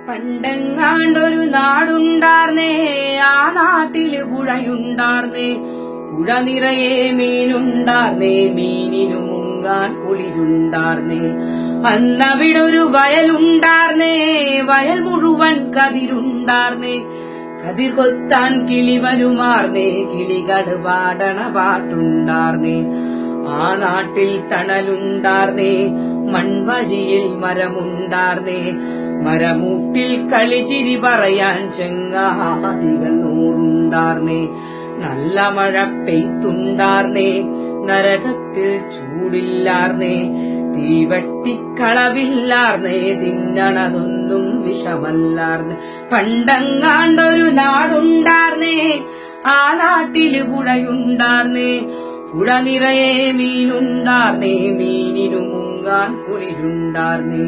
പണ്ടെങ്ങാണ്ടൊരു നാടുണ്ടാർന്നേ, ആ നാട്ടില് പുഴയുണ്ടാർന്നേ. പുഴ നിറയെ മീനുണ്ടാർന്നേ, മീനിനു മുങ്ങാൻ കുളിരുണ്ടാർന്നേ. അന്നവിടൊരു വയലുണ്ടാർന്നേ, വയൽ മുഴുവൻ കതിരുണ്ടാർന്നേ. കതിർ കൊത്താൻ കിളി വരുമാർന്നേ, കിളികള് പാടണ പാട്ടുണ്ടാർന്നേ. ആ നാട്ടിൽ തണലുണ്ടാർന്നേ, മൺവഴിയിൽ മരമുണ്ടാർന്നേ. മരമൂട്ടിൽ കളിച്ചിരി പറയാൻ ചെങ്ങാതികൾ നൂറുണ്ടാർന്നേ. നല്ല മഴ പെയ്ത്തുണ്ടാർന്നേ, നരകത്തിൽ ചൂടില്ലാർന്നേ. തീവട്ടിക്കളവില്ലാർന്നേ, തിന്നണതൊന്നും വിഷമല്ലാർന്നേ. പണ്ടങ്ങാണ്ടൊരു നാടുണ്ടാർന്നേ, ആ നാട്ടില് പുഴയുണ്ടാർന്നേ. പുഴ നിറയെ മീനുണ്ടാർന്നേ, മീനിനു മുങ്ങാൻ കുളിരുണ്ടാർന്നേ.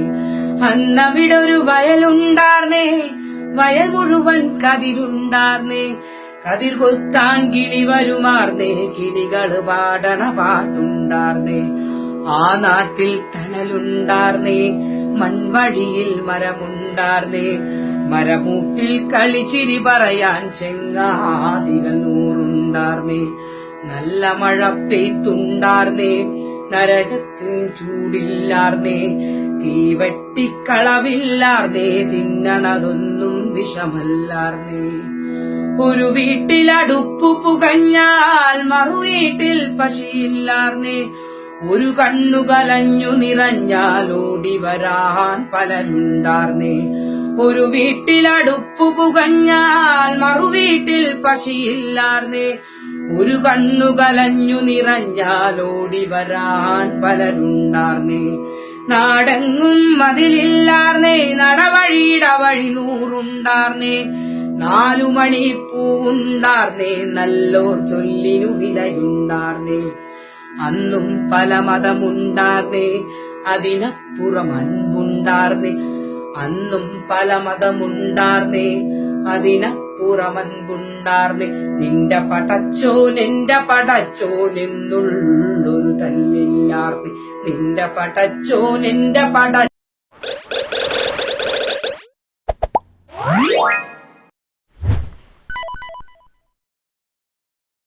അന്നവിടൊരു വയലുണ്ടാർന്നേ, വയൽ മുഴുവൻ കതിരുണ്ടാർന്നേ. കതിർ കൊത്താൻ കിളി വരുമാർന്നേ, കിളികള് പാടണ പാട്ടുണ്ടാർന്നേ. ആ നാട്ടിൽ തണലുണ്ടാർന്നേ, മൺവഴിയിൽ മരമുണ്ടാർന്നേ. മരമൂട്ടിൽ കളിച്ചിരി പറയാൻ ചെങ്ങാതികൾ നൂറുണ്ടാർന്നേ. നല്ല മഴ പെയ്ത്തുണ്ടാർന്നേ, നരകത്തിൽ ചൂടില്ലാർന്നേ. തീവട്ടിക്കളവില്ലാർന്നേ, തിന്നണതൊന്നും വിഷമല്ലാർന്നേ. ഒരു വീട്ടിലടുപ്പു പുകഞ്ഞാൽ മറുവീട്ടിൽ പശിയില്ലാർന്നേ. ഒരു കണ്ണു കലഞ്ഞു നിറഞ്ഞാൽ ഓടി വരാൻ പലരുണ്ടാർന്നേ. ഒരു വീട്ടിലടുപ്പു പുകഞ്ഞാൽ മറുവീട്ടിൽ പശിയില്ലാർന്നേ. ഒരു കണ്ണു കലഞ്ഞു നിറഞ്ഞാൽ ഓടി വരാൻ പലരുണ്ടാർന്നേ. നാടെങ്ങും മതിലില്ലാർന്നേ, നടവഴിയുടെ വഴി നൂറുണ്ടാർന്നേ. 4 മണിപ്പൂവുണ്ടാർന്നേ, നല്ലോർ ചൊല്ലിനു വിലയുണ്ടാർന്നേ. അന്നും പല മതമുണ്ടാർന്നേ, അതിനപ്പുറം അൻപുണ്ടാർന്നേ. അന്നും പല മതമുണ്ടാർന്നേ, അതിനപ്പുറം അൻപുണ്ടാർന്നേ. നിന്റെ പടച്ചോൻ എന്റെ പടച്ചോൻ എന്നുള്ളൊരു തല്ലില്ലാർന്നേ. നിന്റെ പടച്ചോൻ എന്റെ